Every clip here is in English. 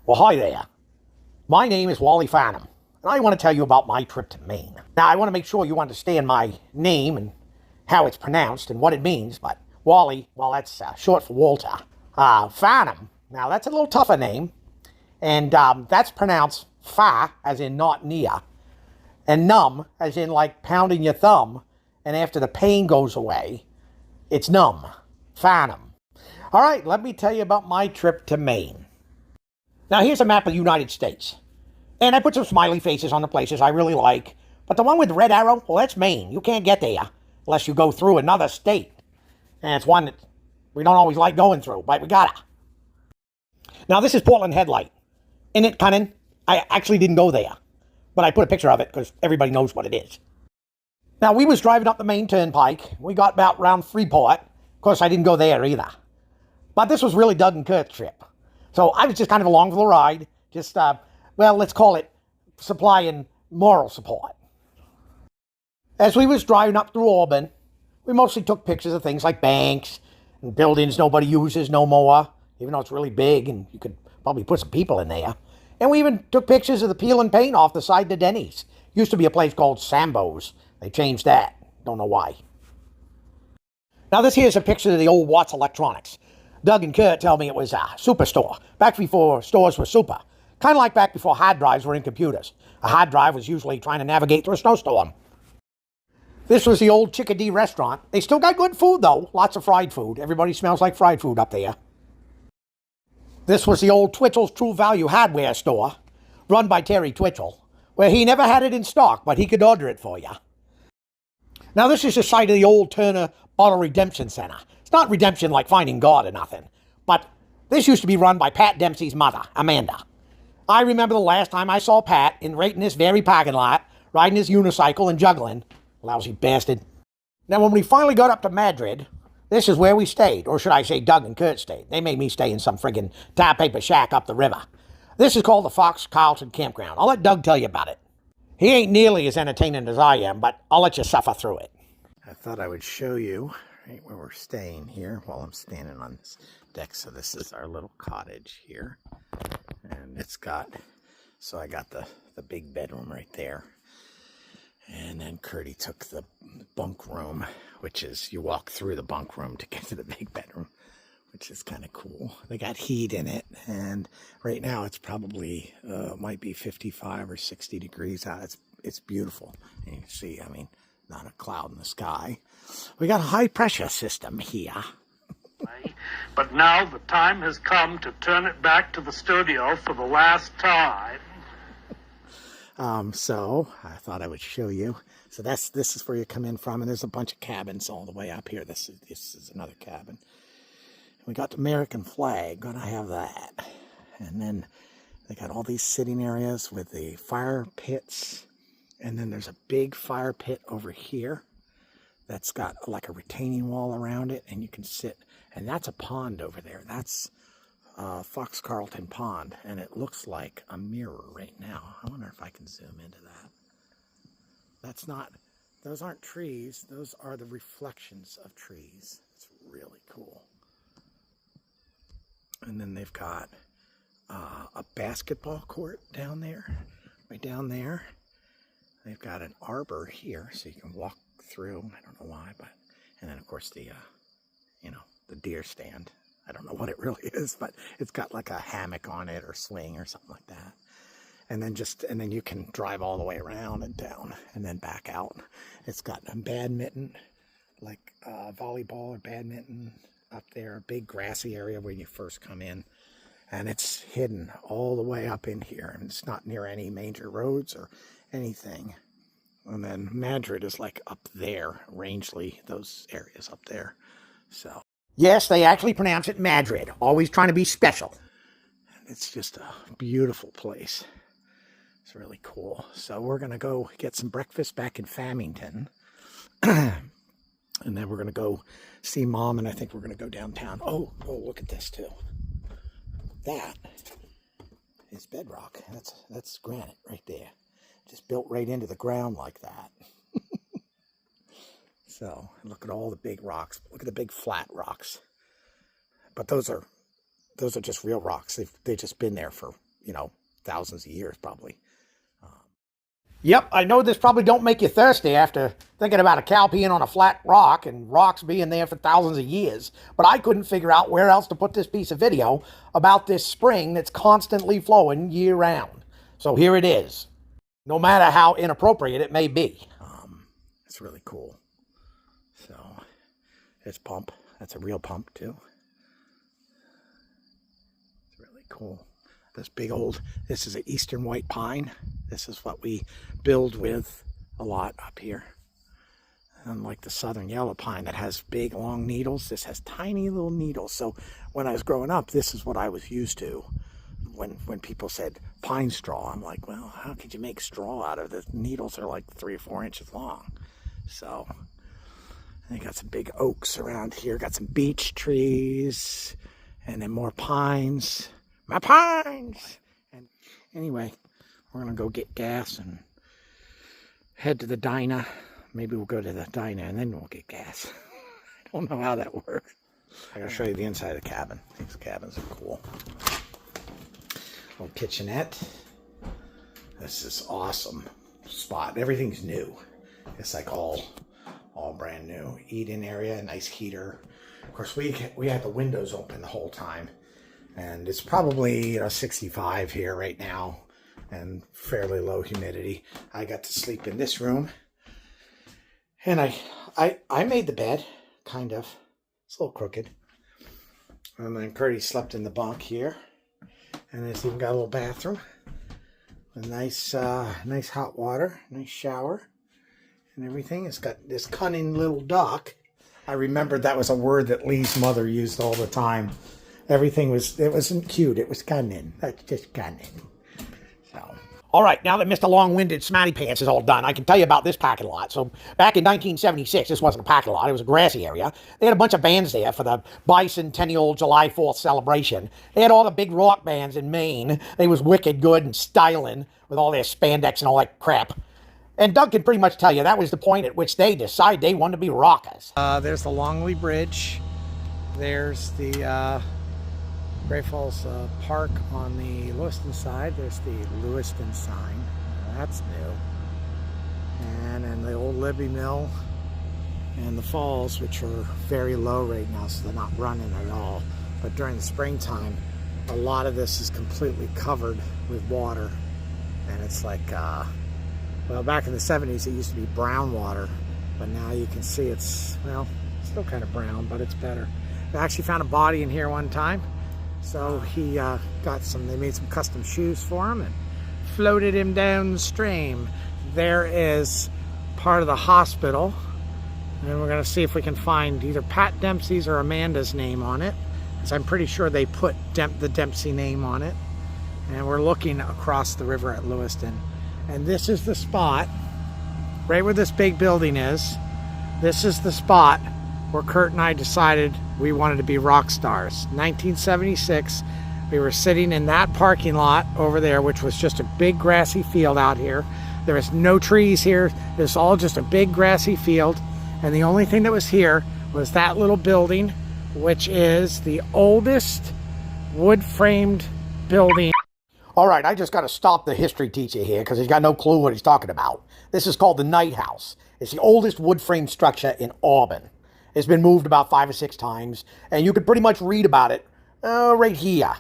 Well, hi there. My name is Wally Farnham, and I want to tell you about my trip to Maine. Now, I want to make sure you understand my name and how it's pronounced and what it means, but Wally, well, that's short for Walter. Farnham, now that's a little tougher name, and that's pronounced fa, as in not near, and numb, as in like pounding your thumb, and after the pain goes away, it's numb. Farnham. All right, let me tell you about my trip to Maine. Now, here's a map of the United States. And I put some smiley faces on the places I really like. But the one with the red arrow, well, that's Maine. You can't get there unless you go through another state. And it's one that we don't always like going through, but we gotta. Now, this is Portland Headlight. Isn't it cunning? I actually didn't go there. But I put a picture of it because everybody knows what it is. Now, we was driving up the Maine Turnpike. We got about around Freeport. Of course, I didn't go there either. But this was really Doug and Kurt's trip. So I was just kind of along for the ride, just, well, let's call it supplying moral support. As we was driving up through Auburn, we mostly took pictures of things like banks and buildings nobody uses no more, even though it's really big and you could probably put some people in there. And we even took pictures of the peel and paint off the side of the Denny's. Used to be a place called Sambo's. They changed that. Don't know why. Now this here's a picture of the old Watts Electronics. Doug and Kurt tell me it was a superstore, back before stores were super. Kind of like back before hard drives were in computers. A hard drive was usually trying to navigate through a snowstorm. This was the old Chickadee restaurant. They still got good food, though. Lots of fried food. Everybody smells like fried food up there. This was the old Twitchell's True Value hardware store, run by Terry Twitchell, where he never had it in stock, but he could order it for you. Now, this is the site of the old Turner Bottle Redemption Center. It's not redemption like finding God or nothing, but this used to be run by Pat Dempsey's mother, Amanda. I remember the last time I saw Pat right in this very parking lot, riding his unicycle and juggling. Lousy bastard. Now, when we finally got up to Madrid, this is where we stayed, or should I say Doug and Kurt stayed. They made me stay in some friggin' tar paper shack up the river. This is called the Fox Carlton Campground. I'll let Doug tell you about it. He ain't nearly as entertaining as I am, but I'll let you suffer through it. I thought I would show you right where we're staying here while I'm standing on this deck. So this is our little cottage here. And it's got, so I got the big bedroom right there. And then Curdy took the bunk room, which is, you walk through the bunk room to get to the big bedroom, which is kind of cool. They got heat in it. And right now it's probably, might be 55 or 60 degrees out. It's beautiful. And you can see, I mean, not a cloud in the sky. We got a high pressure system here. But now the time has come to turn it back to the studio for the last time. So I thought I would show you. So this is where you come in from, and there's a bunch of cabins all the way up here. This is another cabin. We got the American flag, gonna have that. And then they got all these sitting areas with the fire pits. And then there's a big fire pit over here that's got like a retaining wall around it, and you can sit. And that's a pond over there. That's Fox Carlton Pond, and it looks like a mirror right now. I wonder if I can zoom into that. That's not, those aren't trees. Those are the reflections of trees. It's really cool. And then they've got a basketball court down there, right down there. They've got an arbor here, so you can walk through. I don't know why, but, and then of course the, the deer stand. I don't know what it really is, but it's got like a hammock on it or swing or something like that. And then you can drive all the way around and down and then back out. It's got a badminton, like volleyball or badminton up there, a big grassy area where you first come in. And it's hidden all the way up in here, and it's not near any major roads or anything. And then Madrid is like up there, Rangeley, those areas up there. So yes, they actually pronounce it Madrid, always trying to be special. It's just a beautiful place. It's really cool. So we're going to go get some breakfast back in Farmington. And then we're going to go see Mom, and I think we're going to go downtown. Oh, look at this too. That is bedrock. That's granite right there. Just built right into the ground like that. So look at all the big rocks. Look at the big flat rocks. But those are just real rocks. They've just been there for thousands of years probably. Yep, I know this probably don't make you thirsty after thinking about a cow peeing on a flat rock and rocks being there for thousands of years, but I couldn't figure out where else to put this piece of video about this spring that's constantly flowing year-round. So here it is, no matter how inappropriate it may be. It's really cool. So, this pump, that's a real pump too. It's really cool. This is an eastern white pine. This is what we build with a lot up here. Unlike the southern yellow pine that has big long needles, this has tiny little needles. So when I was growing up, this is what I was used to. When people said pine straw, I'm like, well, how could you make straw out of this? Needles are like 3 or 4 inches long. So I got some big oaks around here, got some beech trees, and then more pines. My pines! And anyway, we're going to go get gas and head to the diner. Maybe we'll go to the diner and then we'll get gas. I don't know how that works. I gotta show you the inside of the cabin. These cabins are cool. Little kitchenette. This is awesome spot. Everything's new. It's like all brand new. Eat-in area, nice heater. Of course, we had the windows open the whole time. And it's probably 65 here right now and fairly low humidity. I got to sleep in this room. And I made the bed, kind of. It's a little crooked. And then Curdy slept in the bunk here. And it's even got a little bathroom. A nice hot water, nice shower, and everything. It's got this cunning little dock. I remembered that was a word that Lee's mother used all the time. Everything it wasn't cute, it was cunning. That's just cunning. So. All right, now that Mr. Long-Winded Smarty Pants is all done, I can tell you about this parking lot. So back in 1976, this wasn't a parking lot, it was a grassy area. They had a bunch of bands there for the bicentennial July 4th celebration. They had all the big rock bands in Maine. They was wicked good and styling with all their spandex and all that crap. And Doug can pretty much tell you that was the point at which they decided they wanted to be rockers. There's the Longley Bridge. There's the Great Falls Park on the Lewiston side. There's the Lewiston sign. That's new. And then the old Libby Mill and the falls, which are very low right now, so they're not running at all. But during the springtime, a lot of this is completely covered with water. And it's like, well, back in the 70s, it used to be brown water. But now you can see it's, well, still kind of brown, but it's better. I actually found a body in here one time. So he they made some custom shoes for him and floated him downstream. There is part of the hospital. And we're going to see if we can find either Pat Dempsey's or Amanda's name on it. Because I'm pretty sure they put the Dempsey name on it. And we're looking across the river at Lewiston. And this is the spot, right where this big building is. This is the spot where Kurt and I decided we wanted to be rock stars. 1976, we were sitting in that parking lot over there, which was just a big grassy field out here. There was no trees here. It was all just a big grassy field. And the only thing that was here was that little building, which is the oldest wood-framed building. All right, I just got to stop the history teacher here because he's got no clue what he's talking about. This is called the Night House. It's the oldest wood-framed structure in Auburn. It's been moved about 5 or 6 times, and you can pretty much read about it right here.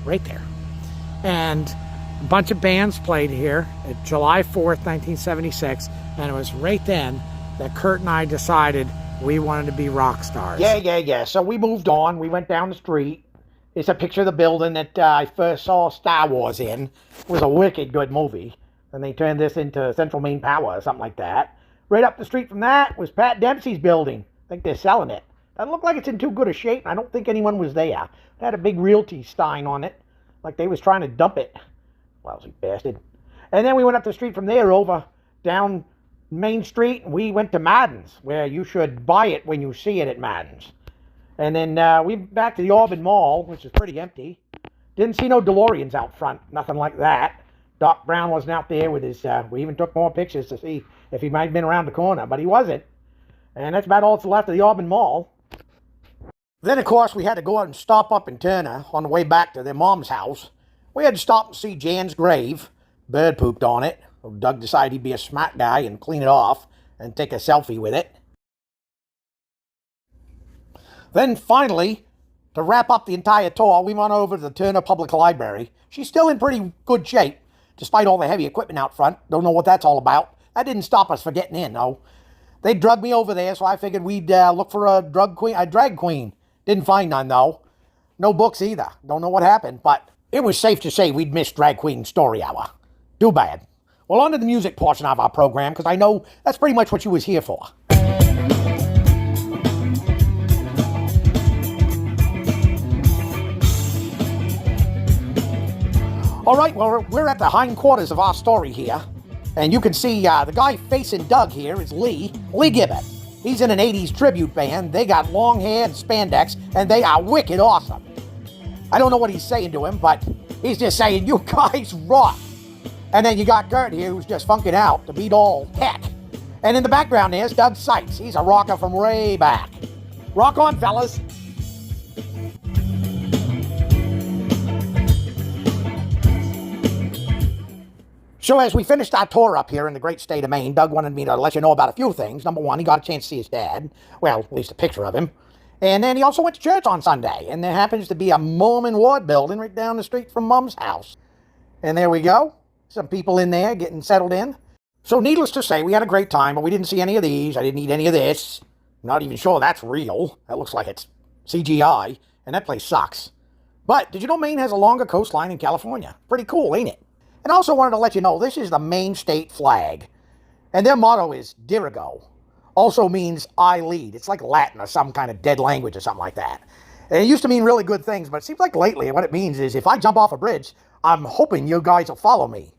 Right there. And a bunch of bands played here at July 4th, 1976, and it was right then that Kurt and I decided we wanted to be rock stars. Yeah. So we moved on. We went down the street. It's a picture of the building that I first saw Star Wars in. It was a wicked good movie. And they turned this into Central Maine Power or something like that. Right up the street from that was Pat Dempsey's building. I think they're selling it. Doesn't look like it's in too good a shape. I don't think anyone was there. It had a big realty sign on it. Like they was trying to dump it. Lousy bastard. And then we went up the street from there over down Main Street. And we went to Madden's, where you should buy it when you see it at Madden's. And then we went back to the Auburn Mall, which is pretty empty. Didn't see no DeLoreans out front. Nothing like that. Doc Brown wasn't out there with his... we even took more pictures to see if he might have been around the corner, but he wasn't. And that's about all that's left of the Auburn Mall. Then, of course, we had to go out and stop up in Turner on the way back to their mom's house. We had to stop and see Jan's grave. Bird pooped on it. Doug decided he'd be a smart guy and clean it off and take a selfie with it. Then, finally, to wrap up the entire tour, we went over to the Turner Public Library. She's still in pretty good shape, despite all the heavy equipment out front. Don't know what that's all about. That didn't stop us from getting in, though. They drugged me over there, so I figured we'd look for a drag queen. Didn't find none, though. No books either. Don't know what happened, but it was safe to say we'd missed Drag Queen Story Hour. Too bad. Well, on to the music portion of our program, because I know that's pretty much what you was here for. All right, well, we're at the hindquarters of our story here. And you can see the guy facing Doug here is Lee Gibbet. He's in an 80s tribute band. They got long hair and spandex, and they are wicked awesome. I don't know what he's saying to him, but he's just saying, you guys rock. And then you got Gert here, who's just funking out to beat all heck. And in the background there's Doug Seitz. He's a rocker from way back. Rock on, fellas. So as we finished our tour up here in the great state of Maine, Doug wanted me to let you know about a few things. Number one, he got a chance to see his dad. Well, at least a picture of him. And then he also went to church on Sunday. And there happens to be a Mormon ward building right down the street from Mom's house. And there we go. Some people in there getting settled in. So needless to say, we had a great time, but we didn't see any of these. I didn't eat any of this. I'm not even sure that's real. That looks like it's CGI. And that place sucks. But did you know Maine has a longer coastline than California? Pretty cool, ain't it? And I also wanted to let you know, this is the Maine state flag. And their motto is Dirigo. Also means I lead. It's like Latin or some kind of dead language or something like that. And it used to mean really good things, but it seems like lately what it means is if I jump off a bridge, I'm hoping you guys will follow me.